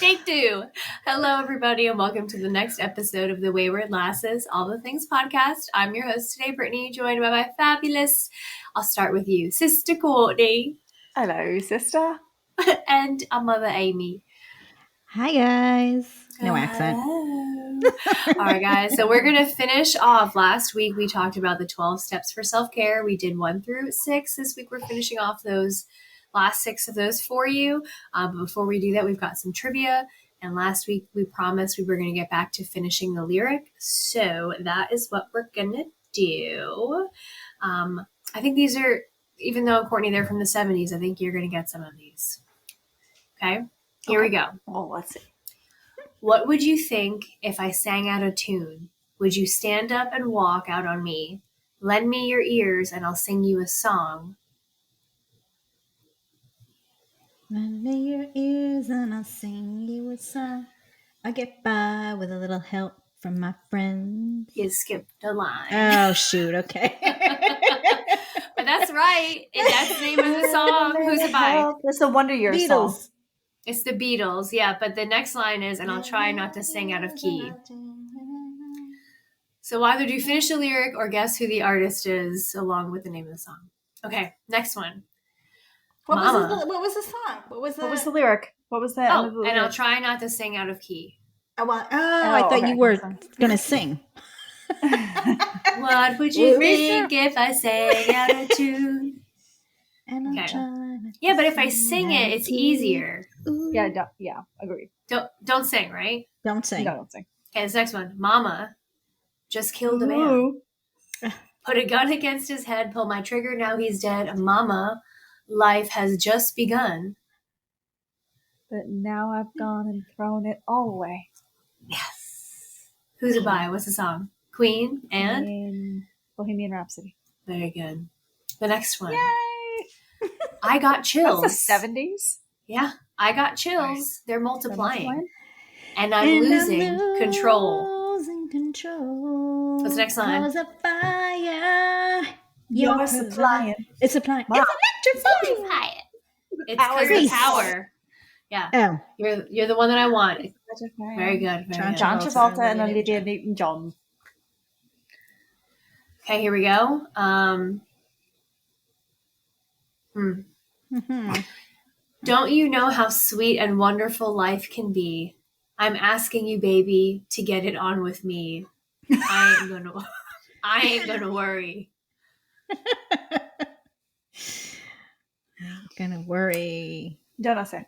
Take two. Hello, everybody, and welcome to the next episode of the Wayward Lasses, All the Things podcast. I'm your host today, Brittany, joined by my fabulous, I'll start with you, Sister Courtney. Hello, sister. And our mother, Amy. Hi, guys. No accent. All right, guys. So we're going to finish off. Last week, we talked about the 12 steps for self-care. We did 1 through 6. This week, we're finishing off those last 6 of those for you. But before we do that, we've got some trivia. And last week, we promised we were going to get back to finishing the lyric. So that is what we're going to do. I think these are, even though, Courtney, they're from the 70s, I think you're going to get some of these. Okay? Here we go. Well, let's see. What would you think if I sang out of tune? Would you stand up and walk out on me? Lend me your ears and I'll sing you a song. Lend me your ears and I'll sing you a song. I get by with a little help from my friends. You skipped a line. Oh, shoot. Okay. But that's right. And that's the name of the song. Who's it by? It's a Wonder Years song. Beatles. It's the Beatles. Yeah, but the next line is, and I'll try not to sing out of key. So either do finish the lyric or guess who the artist is along with the name of the song. Okay, next one. What Mama. was the song? What was the lyric? What was that? Oh, and I'll try not to sing out of key. I thought okay. you were going to sing. What would you think if I sang out of tune? And Okay. Yeah, but if I sing it, it's easier. Yeah, agreed. Don't sing, right? Don't sing. No, don't sing. Okay, this next one. Mama just killed a man. Ooh. Put a gun against his head, pulled my trigger, now he's dead. Mama, life has just begun. But now I've gone and thrown it all away. Yes. Who's it by? What's the song? Queen and? In Bohemian Rhapsody. Very good. The next one. Yay! I got chills. That's the 70s. Yeah, I got chills. They're multiplying. Multiplying? And I'm losing control. Losing control. What's the next line? Cause of fire. You're supplying. It's supplying. Wow. It's electrifying. Hi. It's Power because of is- power. Yeah. Oh. You're the one that I want. Very good. Very good. John Travolta and Olivia Newton-John. Okay, here we go. Don't you know how sweet and wonderful life can be? I'm asking you, baby, to get it on with me. I ain't gonna worry. Gonna worry. Don't I say?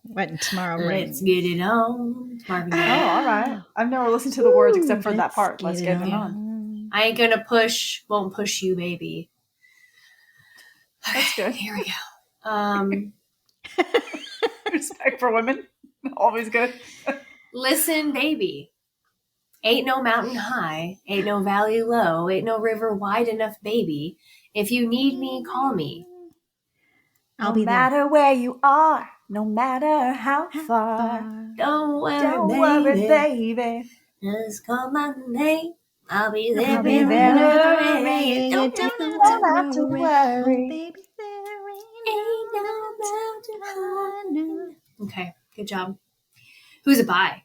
When tomorrow Let's rains. get it on. Marvin Gaye. Oh, all right. I've never listened to the words except for that part. Let's get it on. on. I ain't gonna push, won't push you, baby. That's good. Here we go. Respect for women. Always good. Listen, baby. Ain't no mountain high, ain't no valley low, ain't no river wide enough, baby. If you need me, call me. I'll be no there. matter where you are, no matter how far. Don't Don't worry, worry, baby. baby. Just call my name. I'll be there. I'll be in there. a hurry. Don't have to worry. Baby, there Ain't no mountain high. no. Okay, good job. Who's it by?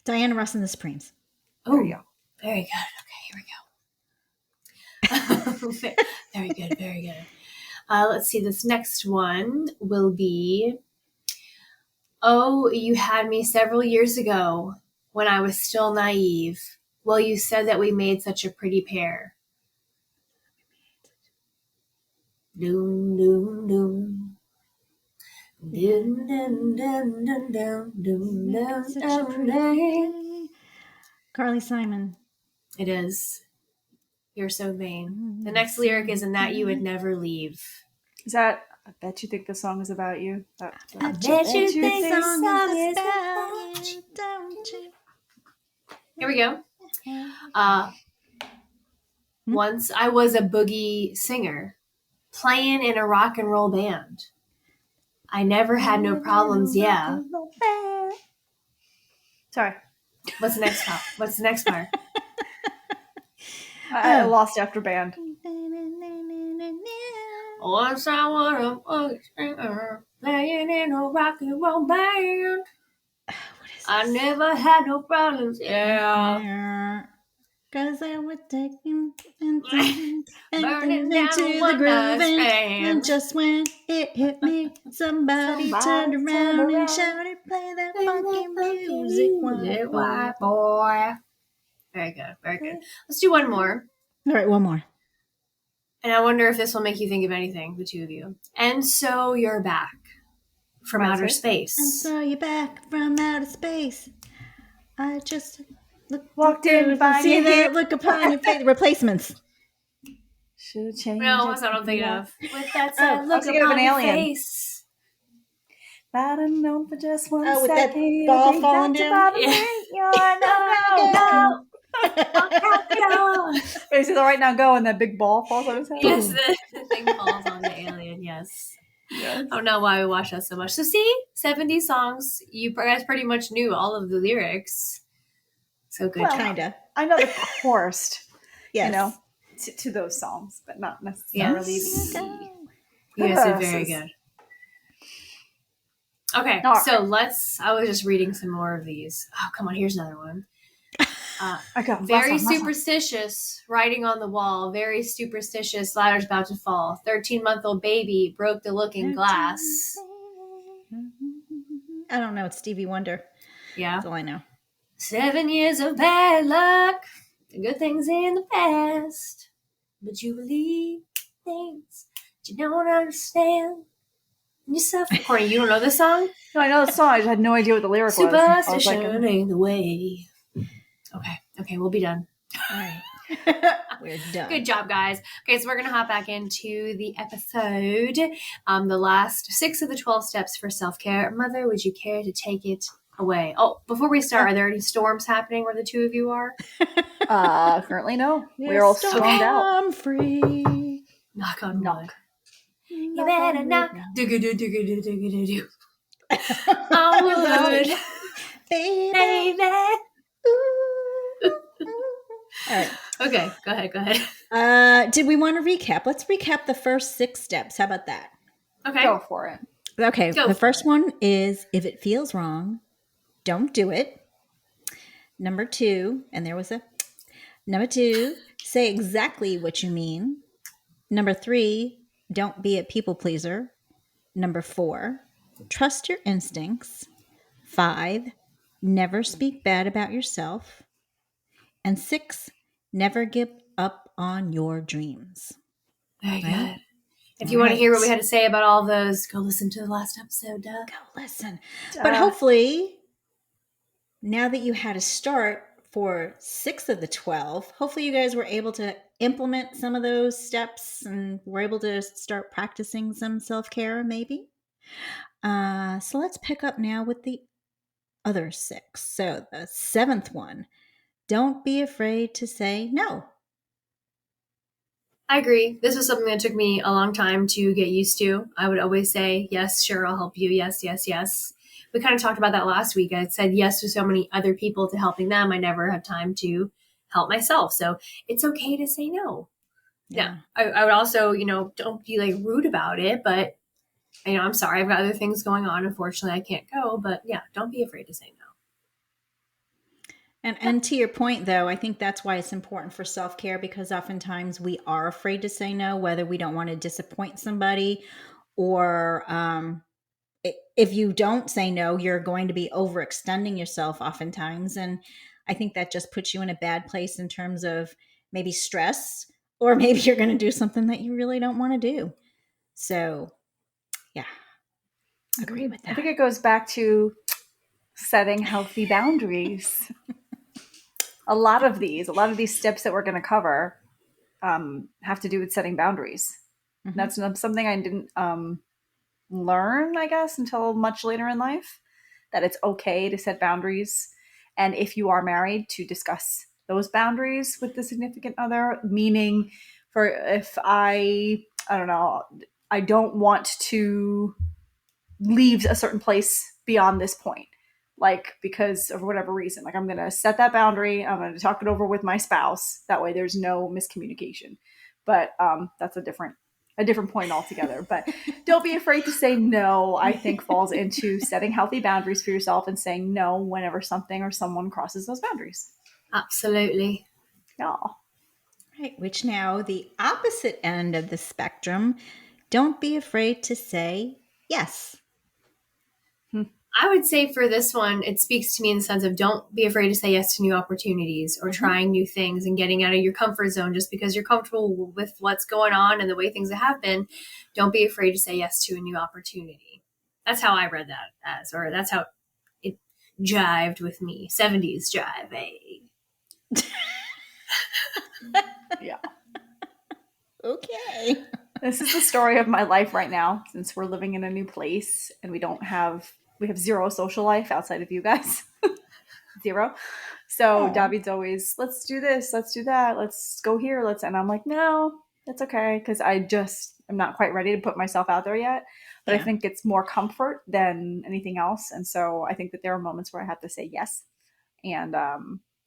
Diana Ross and the Supremes. There Oh, you go. very good. Okay, here we go. Very good, very good. Let's see, this next one will be, oh, you had me several years ago when I was still naive. Well, you said that we made such a pretty pair. Doom, doom, doom. Doom, doom, doom, doom, doom, doom, doom, Such a doom, pretty doom. day. Carly Simon. It is. You're so vain. The next lyric is, and that you would never leave. Is that, I bet you think the song is about you? I bet you think This the song is about you. don't you? Here we go. Once I was a boogie singer, playing in a rock and roll band. I never had no problems, yeah. Sorry. What's the next part? What's the next part? I lost after band. Once I was a boogie singer, playing in a rock and roll band. I never had no problems. Yeah. Cause I was taking and Burning down into the one groove, night stand. and just when it hit me, somebody turned around and shouted, "Play that funky music, white boy." white boy. Very good, very good. Let's do one more. All right, one more. And I wonder if this will make you think of anything, the two of you. And so you're back from outer space. And so you're back from outer space. I just Walked in, find see you that here. look upon your face. Replacements. Should change. No, that's not what I'm thinking of. With that Oh, sad I look was thinking of upon an your alien. face. Not unknown for just one Oh, with that second. ball Think falling that's down? about Yeah. it. You're no. He says, all right, now go, and that big ball falls on his head. Yes, the thing falls on the alien, yes. I don't know why we watch that so much. So see, 70 songs. You guys pretty much knew all of the lyrics. So good Well, job. Kinda. I know the chorus, Yes. you know, to those songs, but not necessarily Yes. the... You guys did very verses. good. Okay, All so I was just reading some more of these. Oh, come on, here's another one. Okay, Very superstitious, writing on the wall. Very superstitious, ladder's about to fall. 13-month-old baby broke the looking glass. I don't know. It's Stevie Wonder. Yeah. That's all I know. 7 years of bad luck. The good things in the past. But you believe things that you don't understand. And you suffer. Courtney, you don't know this song? No, I know the song. I just had no idea what the lyric was. I was Superstition like, ain't the way. Okay, we'll be done. All right. We're done. Good job, guys. Okay, so we're going to hop back into the episode. The last 6 of the 12 steps for self-care. Mother, would you care to take it away? Oh, before we start, are there any storms happening where the two of you are? currently no. We're all stormed out. I'm free. Knock on Knock. wood. You better knock. Do-go-do-do-go-do-do-go-do. On wood. Baby. Baby. All right. Okay, go ahead. Did we want to recap? Let's recap the first 6 steps. How about that? Okay. Go for it. Okay. Go The for first one is if it feels wrong, don't do it. Number 2, and there was a number 2, say exactly what you mean. Number 3, don't be a people pleaser. Number 4, trust your instincts. 5, never speak bad about yourself. And 6, never give up on your dreams. Very Right? good. If you want to hear what we had to say about all those, go listen to the last episode. Go listen. But hopefully, now that you had a start for 6 of the 12, hopefully you guys were able to implement some of those steps and were able to start practicing some self-care maybe. So let's pick up now with the other 6. So the 7th one, don't be afraid to say no. I agree. This was something that took me a long time to get used to. I would always say, yes, sure, I'll help you. Yes, yes, yes. We kind of talked about that last week. I said yes to so many other people to helping them. I never have time to help myself. So it's okay to say no. Yeah. I would also, don't be like rude about it, but I'm sorry, I've got other things going on. Unfortunately, I can't go, but yeah, don't be afraid to say no. And to your point, though, I think that's why it's important for self-care, because oftentimes we are afraid to say no, whether we don't want to disappoint somebody or if you don't say no, you're going to be overextending yourself oftentimes. And I think that just puts you in a bad place in terms of maybe stress, or maybe you're going to do something that you really don't want to do. So, yeah, agree with that. I think it goes back to setting healthy boundaries. A lot of these steps that we're going to cover have to do with setting boundaries. Mm-hmm. That's something I didn't learn, I guess, until much later in life, that it's okay to set boundaries. And if you are married, to discuss those boundaries with the significant other, meaning for if I don't know, I don't want to leave a certain place beyond this point. Like, because of whatever reason, like I'm going to set that boundary. I'm going to talk it over with my spouse. That way there's no miscommunication. But that's a different a different point altogether. But don't be afraid to say no, I think falls into setting healthy boundaries for yourself and saying no whenever something or someone crosses those boundaries. Absolutely. Yeah. Right, which now the opposite end of the spectrum, don't be afraid to say yes. I would say for this one, it speaks to me in the sense of don't be afraid to say yes to new opportunities or trying new things and getting out of your comfort zone just because you're comfortable with what's going on and the way things have been. Don't be afraid to say yes to a new opportunity. That's how I read that as, or that's how it jived with me. 70s jive, eh? Yeah. Okay. This is the story of my life right now, since we're living in a new place and we have zero social life outside of you guys. Zero. So Aw. David's always, let's do this, let's do that, let's go here, and I'm like, no, it's okay, because I'm not quite ready to put myself out there yet. But I Yeah. think it's more comfort than anything else. And so I think that there are moments where I have to say yes. And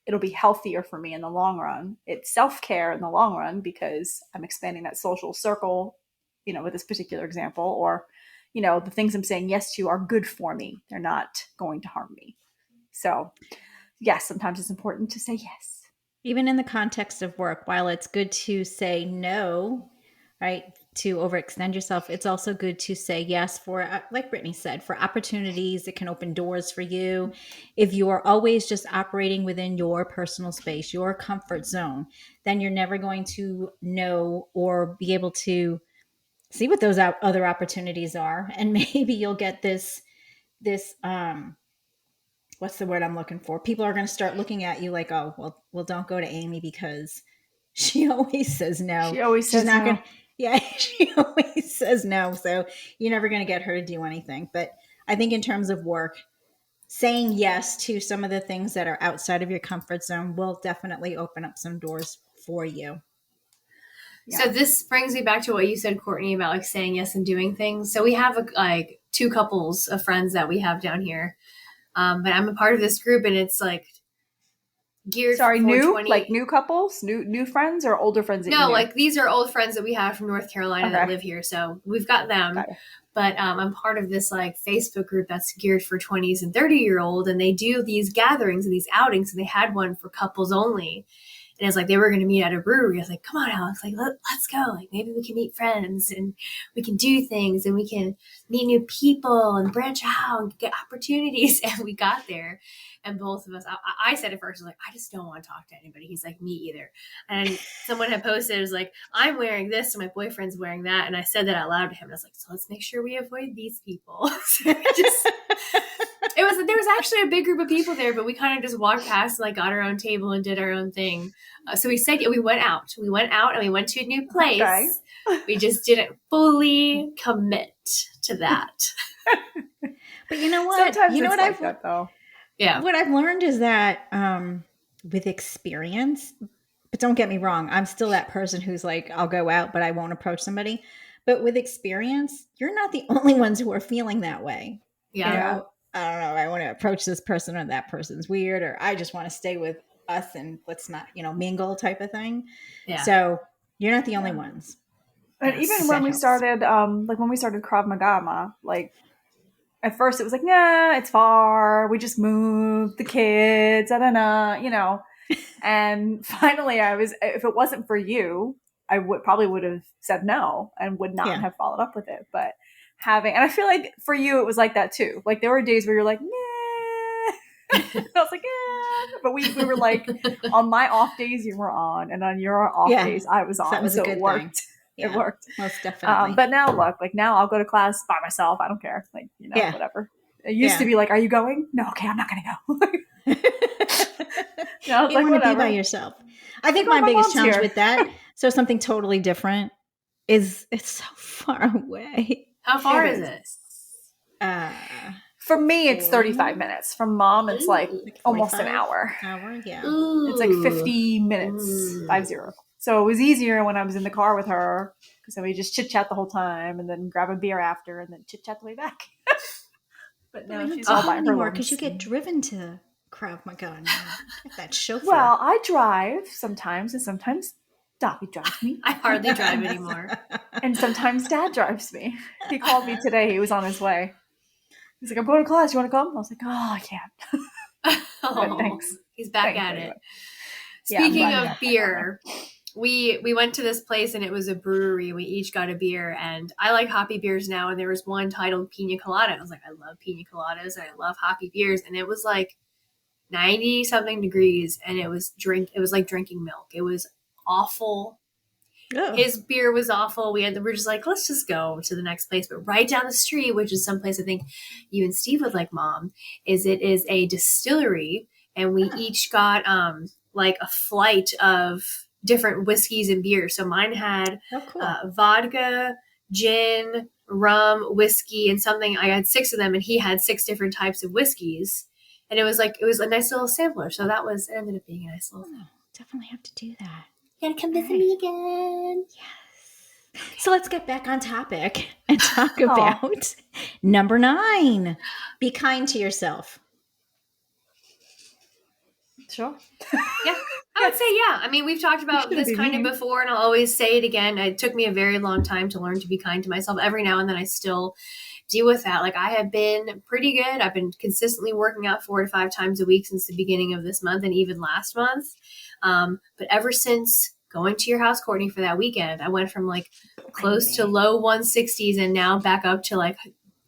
it'll be healthier for me in the long run. It's self-care in the long run because I'm expanding that social circle, with this particular example, or, the things I'm saying yes to are good for me. They're not going to harm me. So yes, sometimes it's important to say yes. Even in the context of work, while it's good to say no, right, to overextend yourself, it's also good to say yes for, like Brittany said, for opportunities that can open doors for you. If you are always just operating within your personal space, your comfort zone, then you're never going to know or be able to see what those other opportunities are. And maybe you'll get this what's the word I'm looking for? People are going to start looking at you like, oh, well, don't go to Amy because she always says no. She always She's says not no. going to, yeah, she always says no. So you're never going to get her to do anything. But I think in terms of work, saying yes to some of the things that are outside of your comfort zone will definitely open up some doors for you. Yeah. So this brings me back to what you said, Courtney, about like saying yes and doing things. So we have like two couples of friends that we have down here. But I'm a part of this group and it's like geared Sorry, for new 420. like new couples, new friends, or older friends that you No, knew? like these are old friends that we have from North Carolina that Okay. live here. So we've got them. Got it. But I'm part of this like Facebook group that's geared for 20s and 30-year-old. And they do these gatherings and these outings. And they had one for couples only. And it's like they were going to meet at a brewery. I was like, come on, Alex, like let's go. Like maybe we can meet friends and we can do things and we can meet new people and branch out and get opportunities. And we got there. And both of us, I said at first, I was like, I just don't want to talk to anybody. He's like, me either. And someone had posted, it was like, I'm wearing this and my boyfriend's wearing that. And I said that out loud to him. And I was like, so let's make sure we avoid these people. So there was actually a big group of people there, but we kind of just walked past and like got our own table and did our own thing. So we said, we went out and we went to a new place. Okay. We just didn't fully commit to that. But you know what? Sometimes you know it's what like I've that, though. Yeah. What I've learned is that with experience, but don't get me wrong, I'm still that person who's like, I'll go out, but I won't approach somebody. But with experience, you're not the only ones who are feeling that way. Yeah. You know, I don't know, I want to approach this person or that person's weird, or I just want to stay with us and let's not, mingle type of thing. Yeah. So you're not the only ones. And even when we started, when we started Krav Maga, like at first it was like, nah, it's far. We just moved the kids, and finally if it wasn't for you, I would have said no and would not have followed up with it. But and I feel like for you, it was like that too. Like there were days where you're like, nah. I was like, yeah. But we were like, on my off days you were on, and on your off days I was on. So that was a good thing. Yeah, it worked. Most definitely. But now look, like now I'll go to class by myself. I don't care. Like, whatever. It used to be like, are you going? No, okay, I'm not going to go. You don't want to be by yourself. I think my biggest challenge with that, so something totally different, is it's so far away. How far is it? For me, it's 35 minutes. From Mom, it's like almost an hour. Yeah. It's like 50 minutes, 50. So it was easier when I was in the car with her because then we just chit chat the whole time and then grab a beer after and then chit chat the way back. But now she's all by her because you get driven to Krav Maga now. That chauffeur. Well, I drive sometimes and sometimes Dobby drives me. I hardly drive anymore. And sometimes Dad drives me. He called me today. He was on his way. He's like, I'm going to class. You want to come? I was like, oh, I can't. Oh, thanks. He's back Thanks at anyway. it. Yeah, I'm Speaking glad of he's back beer, we went to this place and it was a brewery. We each got a beer, and I like hoppy beers now. And there was one titled Pina Colada. I was like, I love pina coladas and I love hoppy beers. And it was like 90 something degrees, and it was like drinking milk. It was awful. Oh. His beer was awful. We were just like, let's just go to the next place. But right down the street, which is someplace I think you and Steve would like, Mom, it is a distillery, and we each got like a flight of different whiskeys and beers. So mine had Oh, cool. vodka, gin, rum, whiskey, and something. I had 6 of them, and he had 6 different types of whiskeys. And it was a nice little sampler. So it ended up being a nice little thing. Oh, definitely have to do that. You gotta come visit me again. Yes. So let's get back on topic and talk about number 9. Be kind to yourself. Sure. Yeah, I would say, yeah. I mean, we've talked about this kind of before, and I'll always say it again. It took me a very long time to learn to be kind to myself. Every now and then I still deal with that. Like, I have been pretty good. I've been consistently working out 4 to 5 times a week since the beginning of this month and even last month. But ever since going to your house, Courtney, for that weekend, I went from like close to low 160s and now back up to like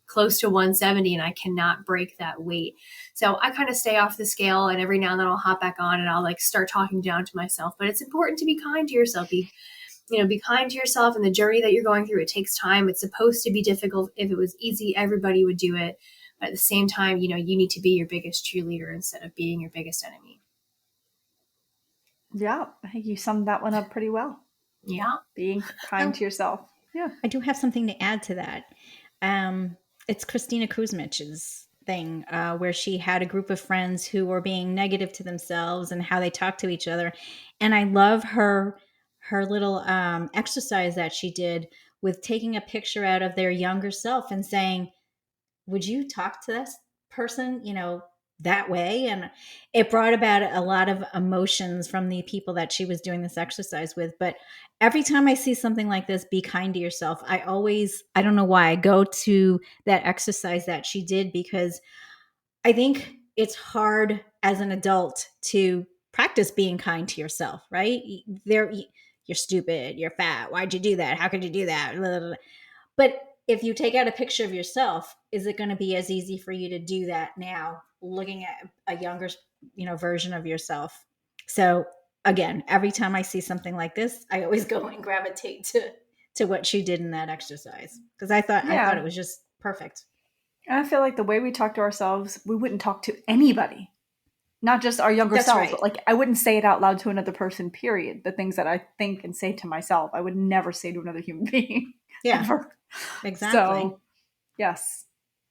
close to 170, and I cannot break that weight. So I kind of stay off the scale, and every now and then I'll hop back on and I'll like start talking down to myself. But it's important to be kind to yourself. Be kind to yourself, and the journey that you're going through, it takes time. It's supposed to be difficult. If it was easy, everybody would do it. But at the same time, you need to be your biggest cheerleader instead of being your biggest enemy. Yeah, I think you summed that one up pretty well. Yeah. Being kind to yourself. Yeah. I do have something to add to that. It's Christina Kuzmich's thing, where she had a group of friends who were being negative to themselves and how they talk to each other. And I love her little exercise that she did with taking a picture out of their younger self and saying, would you talk to this person, that way? And it brought about a lot of emotions from the people that she was doing this exercise with. But every time I see something like this, be kind to yourself, I don't know why, I go to that exercise that she did, because I think it's hard as an adult to practice being kind to yourself, right? You're stupid, you're fat, why'd you do that? How could you do that? Blah, blah, blah. But if you take out a picture of yourself, is it going to be as easy for you to do that now, looking at a younger, version of yourself? So again, every time I see something like this, I always go and gravitate to what she did in that exercise, because I thought it was just perfect. And I feel like the way we talk to ourselves, we wouldn't talk to anybody, not just our younger That's selves, right. but like I wouldn't say it out loud to another person, period. The things that I think and say to myself, I would never say to another human being. Yeah, ever. exactly. So, yes,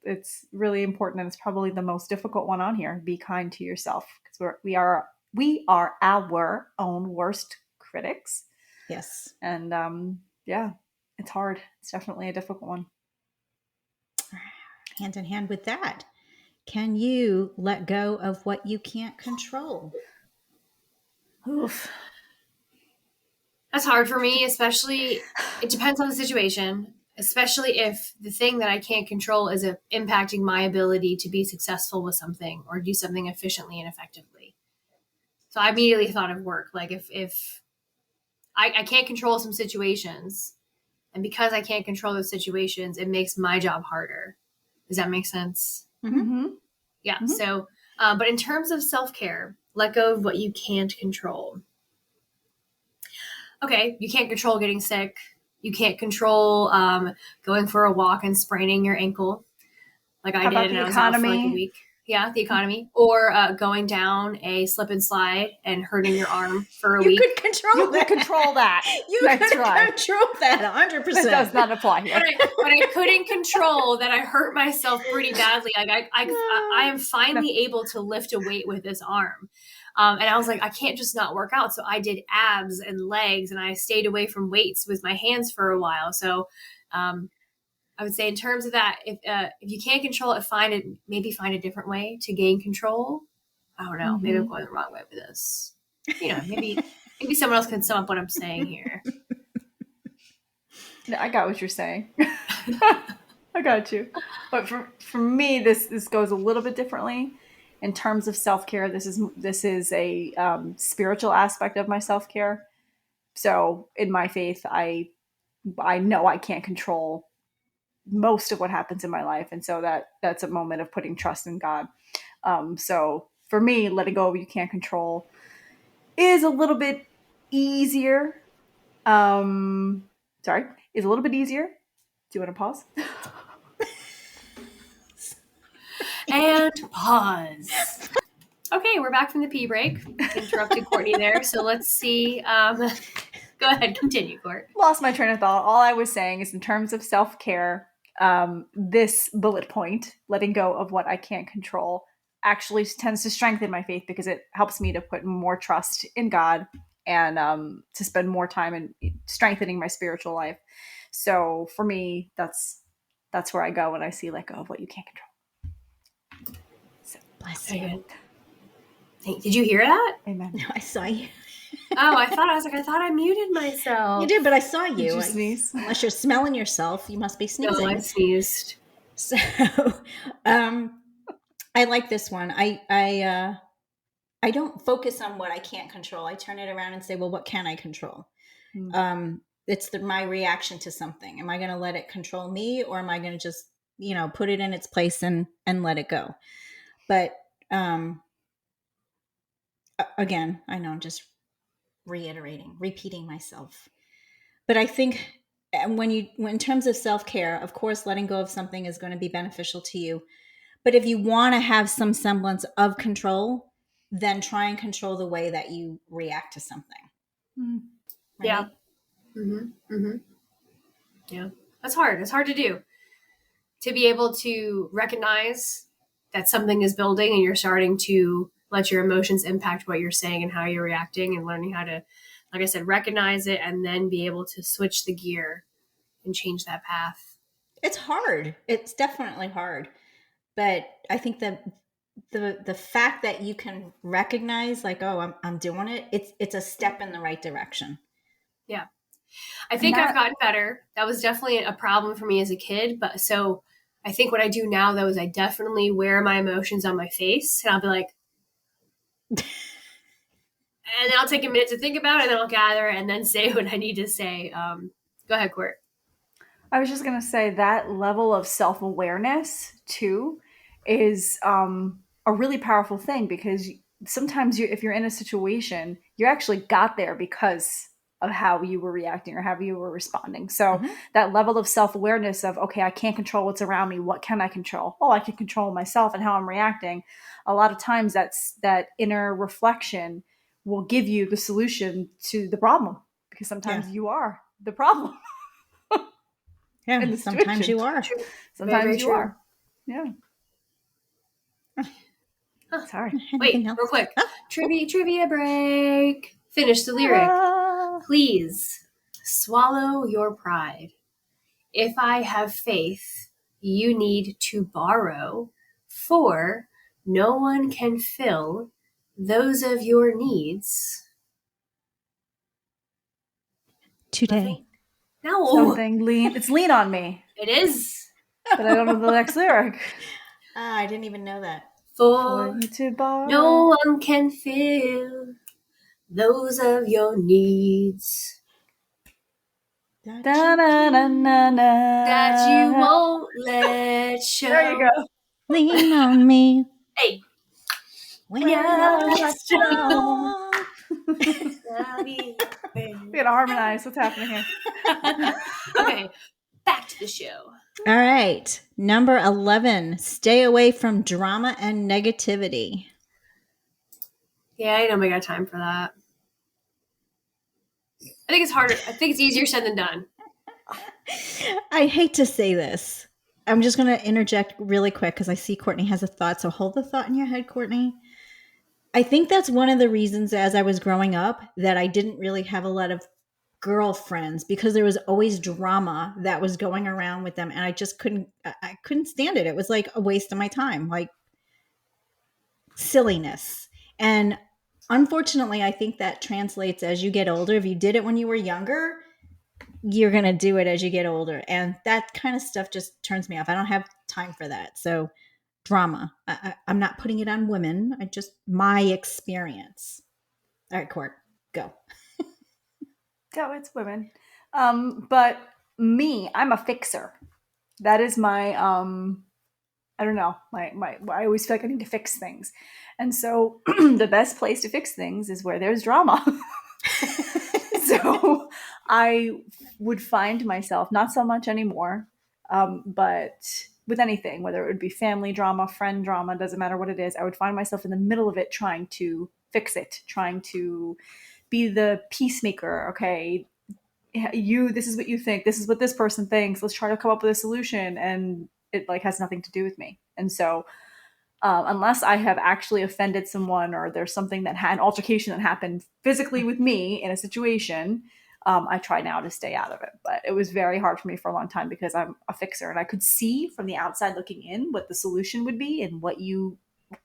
it's really important, and it's probably the most difficult one on here. Be kind to yourself, because we are our own worst critics. Yes. And yeah, it's hard. It's definitely a difficult one. Hand in hand with that, can you let go of what you can't control? Oof. That's hard for me, especially, it depends on the situation, especially if the thing that I can't control is impacting my ability to be successful with something or do something efficiently and effectively. So I immediately thought of work. Like if I can't control some situations, and because I can't control those situations, it makes my job harder. Does that make sense? Mm-hmm. Yeah. Mm-hmm. So, but in terms of self-care, let go of what you can't control. Okay, you can't control getting sick. You can't control going for a walk and spraining your ankle, like I did, and I was out for like a week. Yeah, the economy, or going down a slip and slide and hurting your arm for a week. You could control that. Control that. You could control that 100%. It does not apply here. But I couldn't control that I hurt myself pretty badly. Like I am finally able to lift a weight with this arm. And I was like, I can't just not work out. So I did abs and legs, and I stayed away from weights with my hands for a while. So I would say in terms of that, if you can't control it, maybe find a different way to gain control. I don't know. Mm-hmm. Maybe I'm going the wrong way with this. Maybe someone else can sum up what I'm saying here. I got what you're saying. I got you. But for me, this goes a little bit differently in terms of self care. This is a spiritual aspect of my self care. So in my faith, I know I can't control most of what happens in my life, and so that's a moment of putting trust in God. So for me, letting go of what you can't control is a little bit easier. Sorry, is a little bit easier. Do you want to pause? And pause. Okay, we're back from the pee break. Interrupted Courtney there. So let's see. Go ahead, continue, Court. Lost my train of thought. All I was saying is in terms of self-care, this bullet point, letting go of what I can't control, actually tends to strengthen my faith because it helps me to put more trust in God and to spend more time in strengthening my spiritual life. So for me, that's where I go when I see let go of what you can't control. So, Bless you. Hey, did you hear that? Amen. No, I saw you. Oh, I thought I muted myself. You did, but I saw you. Did you sneeze? Unless you're smelling yourself, you must be sneezing. No, I sneezed. So, I like this one. I don't focus on what I can't control. I turn it around and say, well, what can I control? It's my reaction to something. Am I going to let it control me, or am I going to just, put it in its place and let it go? But again, I know I'm just repeating myself. But I think when in terms of self-care, of course, letting go of something is going to be beneficial to you. But if you want to have some semblance of control, then try and control the way that you react to something. Mm. Right? Yeah. Yeah. That's hard. It's hard to do. To be able to recognize that something is building and you're starting to let your emotions impact what you're saying and how you're reacting, and learning how to, like I said, recognize it and then be able to switch the gear and change that path. It's hard. It's definitely hard. But I think that the fact that you can recognize, like, oh, I'm doing it, it's a step in the right direction. Yeah. I think I've gotten better. That was definitely a problem for me as a kid. But so I think what I do now, though, is I definitely wear my emotions on my face, and I'll be like, and then I'll take a minute to think about it, and then I'll gather and then say what I need to say. Go ahead, Court. I was just going to say that level of self-awareness, too, is a really powerful thing, because sometimes if you're in a situation, you actually got there because of how you were reacting or how you were responding. So that level of self-awareness of, okay, I can't control what's around me. What can I control? Oh, I can control myself and how I'm reacting. A lot of times that inner reflection will give you the solution to the problem, because sometimes you are the problem. Yeah, sometimes you are. Sometimes you are. Yeah. Sorry. Wait, real quick. Trivia break. Finish the lyric. Please swallow your pride. If I have faith, you need to borrow, for no one can fill those of your needs today. No. Something lean. It's lean on me. It is. But I don't know the next lyric. I didn't even know that. For you to borrow. No one can fill those of your needs that you won't let show. There you go. Lean on me. Hey. When you're strong. We gotta harmonize. What's happening here? Okay, back to the show. All right. Number 11, stay away from drama and negativity. Yeah, I don't got time for that. I think it's harder. I think it's easier said than done. I hate to say this. I'm just going to interject really quick because I see Courtney has a thought. So hold the thought in your head, Courtney. I think that's one of the reasons as I was growing up that I didn't really have a lot of girlfriends, because there was always drama that was going around with them. And I just couldn't stand it. It was like a waste of my time, like silliness. And unfortunately, I think that translates as you get older. If you did it when you were younger, you're going to do it as you get older. And that kind of stuff just turns me off. I don't have time for that. So drama, I'm not putting it on women. I just, my experience. All right, Court, go. Go, it's women. But me, I'm a fixer. That is my I don't know. I always feel like I need to fix things. And so the best place to fix things is where there's drama. So I would find myself, not so much anymore, but with anything, whether it would be family drama, friend drama, doesn't matter what it is, I would find myself in the middle of it trying to fix it, trying to be the peacemaker. Okay, this is what you think, this is what this person thinks, let's try to come up with a solution, and it like has nothing to do with me. And so unless I have actually offended someone, or there's something that had an altercation that happened physically with me in a situation, I try now to stay out of it. But it was very hard for me for a long time because I'm a fixer, and I could see from the outside looking in what the solution would be and what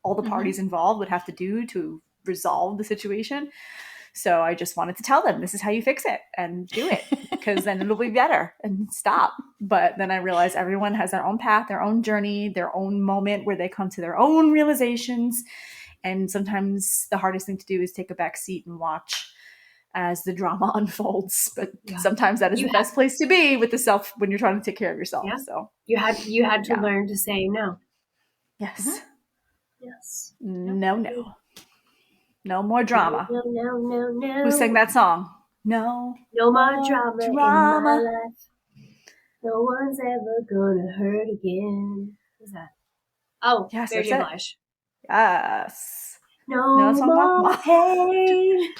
all the parties involved would have to do to resolve the situation. So I just wanted to tell them, this is how you fix it, and do it, because then it'll be better, and stop. But then I realized everyone has their own path, their own journey, their own moment where they come to their own realizations. And sometimes the hardest thing to do is take a back seat and watch as the drama unfolds. But sometimes that is the best place to be with the self when you're trying to take care of yourself. Yeah. So you had to learn to say no. Yes. Yes. No more drama. No. Who sang that song? No more drama in my life. No one's ever gonna hurt again. Who's that? Oh, yes, Mary J. Blige. Yes. No more pain.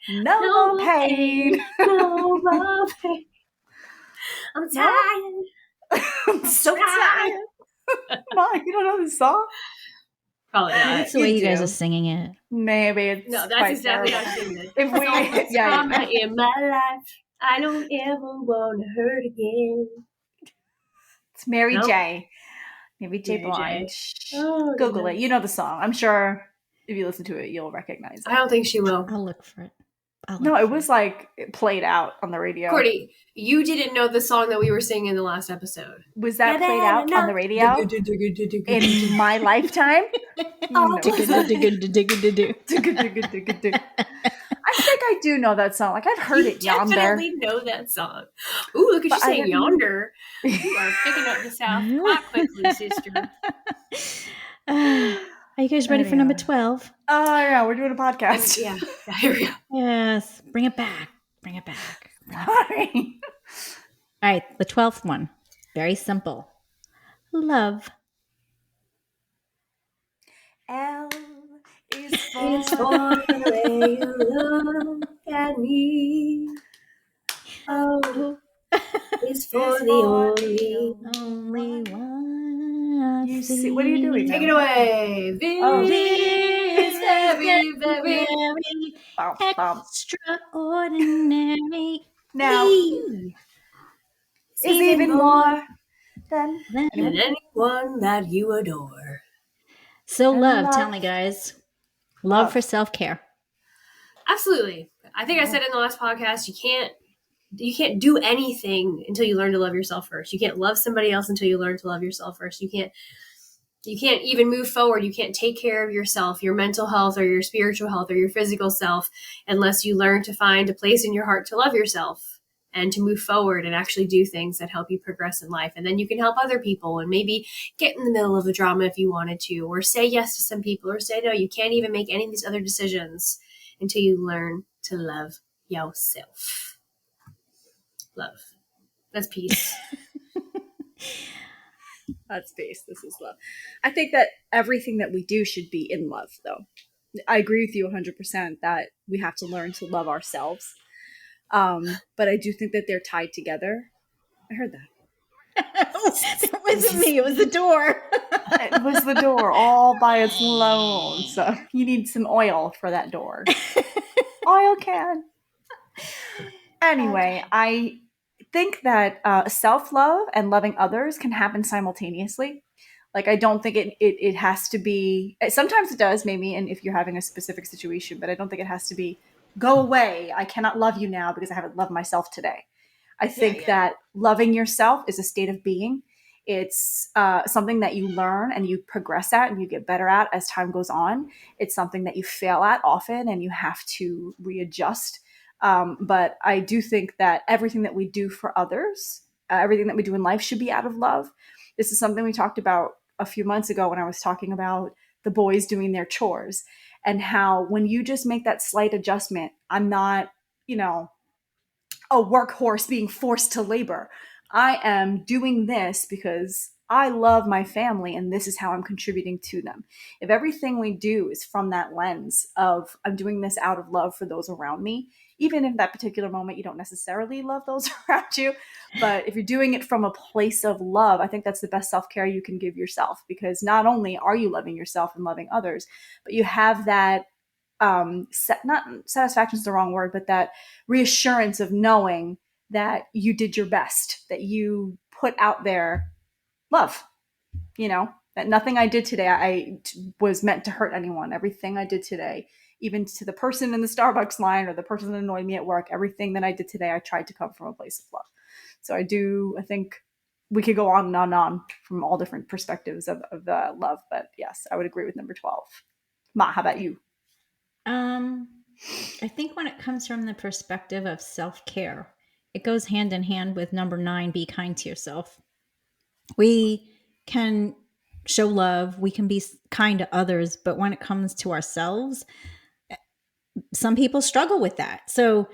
No more pain. No more pain. I'm tired. I'm so tired. Mom, you don't know this song? Probably not. That's the way you guys are singing it. Maybe it's no. That's exactly how I'm singing it. If we, drama in my life, I don't ever want to hurt again. It's Mary J. Mary J. Blige. Google it. You know the song. I'm sure if you listen to it, you'll recognize it. I don't think she will. I'll look for it. It was like it played out on the radio. Courtney, you didn't know the song that we were singing in the last episode. Was that played out on the radio in my lifetime? I think I do know that song. Like I've heard it yonder. Definitely know that song. Ooh, look at you saying yonder. You are picking up the South quite quickly, sister. Are you guys ready for number 12? Oh, yeah, we're doing a podcast. Yeah, here we go. Yes, bring it back. Sorry. All right, the 12th one. Very simple. Love. L is It's for the way you look at me. Oh, it's for the only one. You see, what are you doing? Take it away. This is very, very extraordinary. Now, is even more than anyone that you adore. So love, tell me guys. Love for self-care. Absolutely. I think I said in the last podcast, you can't do anything until you learn to love yourself first. You can't love somebody else until you learn to love yourself first. You can't even move forward. You can't take care of yourself, your mental health or your spiritual health or your physical self, unless you learn to find a place in your heart to love yourself and to move forward and actually do things that help you progress in life. And then you can help other people and maybe get in the middle of the drama if you wanted to, or say yes to some people, or say no. You can't even make any of these other decisions until you learn to love yourself. Love. That's peace. That's peace. This is love. I think that everything that we do should be in love, though. I agree with you 100% that we have to learn to love ourselves. But I do think that they're tied together. I heard that. It wasn't me. It was the door. It was the door all by its own. So you need some oil for that door. Oil can. Anyway, I think that self-love and loving others can happen simultaneously. Like, I don't think it has to be, sometimes it does maybe, and if you're having a specific situation, but I don't think it has to be, go away, I cannot love you now because I haven't loved myself today. I think that loving yourself is a state of being. It's something that you learn and you progress at and you get better at as time goes on. It's something that you fail at often and you have to readjust. But I do think that everything that we do for others, everything that we do in life should be out of love. This is something we talked about a few months ago when I was talking about the boys doing their chores, and how when you just make that slight adjustment, I'm not, a workhorse being forced to labor. I am doing this because I love my family and this is how I'm contributing to them. If everything we do is from that lens of I'm doing this out of love for those around me, even in that particular moment you don't necessarily love those around you, but if you're doing it from a place of love, I think that's the best self-care you can give yourself, because not only are you loving yourself and loving others, but you have that not satisfaction is the wrong word, but that reassurance of knowing that you did your best, that you put out there love, that nothing I did today was meant to hurt anyone. Everything I did today, even to the person in the Starbucks line or the person that annoyed me at work, everything that I did today, I tried to come from a place of love. So I think we could go on and on from all different perspectives of love. But yes, I would agree with number 12. Ma, how about you? I think when it comes from the perspective of self-care, it goes hand in hand with number 9, be kind to yourself. We can show love, we can be kind to others, but when it comes to ourselves, some people struggle with that. So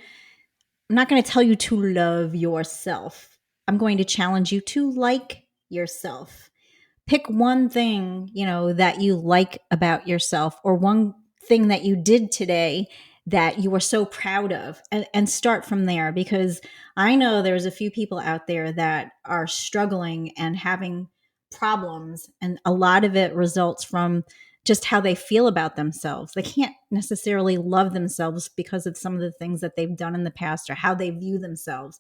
I'm not going to tell you to love yourself. I'm going to challenge you to like yourself. Pick one thing, that you like about yourself, or one thing that you did today that you were so proud of, and start from there, because I know there's a few people out there that are struggling and having problems, and a lot of it results from just how they feel about themselves. They can't necessarily love themselves because of some of the things that they've done in the past or how they view themselves.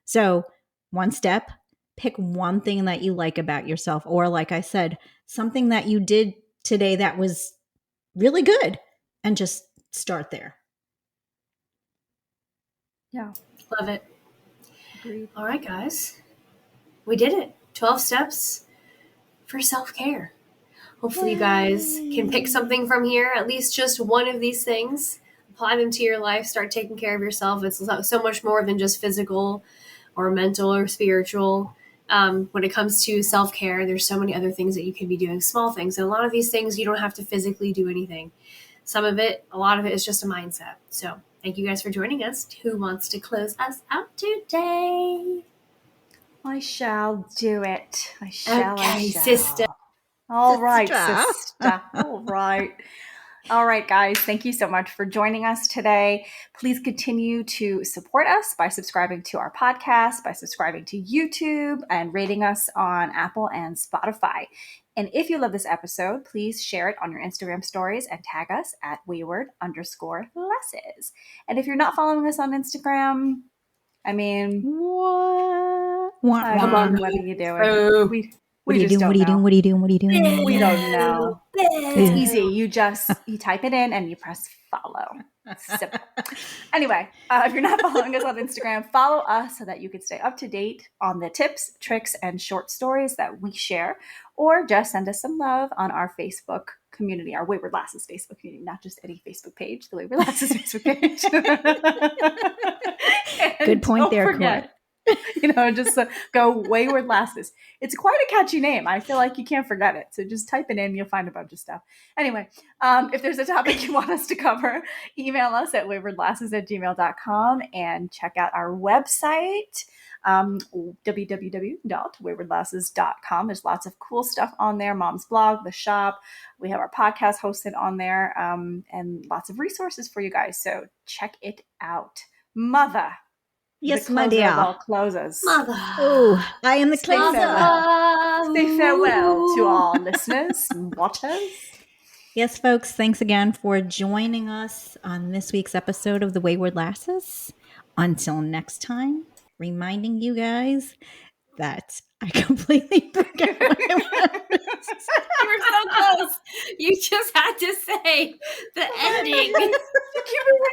So, one step, pick one thing that you like about yourself, or like I said, something that you did today that was really good, and just start there. Yeah. Love it. Agreed. All right, guys. We did it. 12 steps for self-care. Hopefully you guys can pick something from here, at least just one of these things. Apply them to your life. Start taking care of yourself. It's so much more than just physical or mental or spiritual. When it comes to self-care, there's so many other things that you can be doing, small things. And a lot of these things, you don't have to physically do anything. A lot of it is just a mindset. So thank you guys for joining us. Who wants to close us out today? I shall do it. I shall. Okay, sister. All right, sister. All right. All right, guys. Thank you so much for joining us today. Please continue to support us by subscribing to our podcast, by subscribing to YouTube, and rating us on Apple and Spotify. And if you love this episode, please share it on your Instagram stories and tag us at wayward_lasses. And if you're not following us on Instagram, I mean, what are you doing? What are you doing? What are you doing? We don't know. It's easy. You type it in and you press follow. Simple. Anyway, if you're not following us on Instagram, follow us so that you can stay up to date on the tips, tricks, and short stories that we share, or just send us some love on our Facebook community, our Wayward Lasses Facebook community, not just any Facebook page, the Wayward Lasses Facebook page. Good point there, Court. Just go Wayward Lasses. It's quite a catchy name. I feel like you can't forget it. So just type it in, you'll find a bunch of stuff. Anyway, if there's a topic you want us to cover, email us at waywardlasses@gmail.com and check out our website, www.waywardlasses.com. There's lots of cool stuff on there. Mom's blog, the shop. We have our podcast hosted on there, and lots of resources for you guys. So check it out. Mother. Yes, my dear. All closes. Mother. Oh, I am the closer. Say farewell to all listeners and watchers. Yes, folks, thanks again for joining us on this week's episode of The Wayward Lasses. Until next time, reminding you guys that I completely forgot what I was. You were so close. You just had to say the ending. Keep it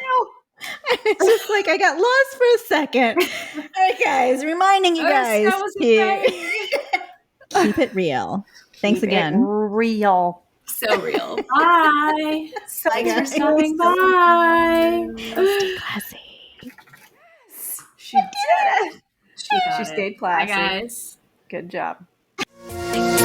real. It's just like I got lost for a second. All right, guys, reminding you guys That was keep it real. Thanks Keep again. it real. so real. Bye. So Thanks for guys. stopping by. Classy. She did it. She She stayed Bye, classy. guys. Good job. Thanks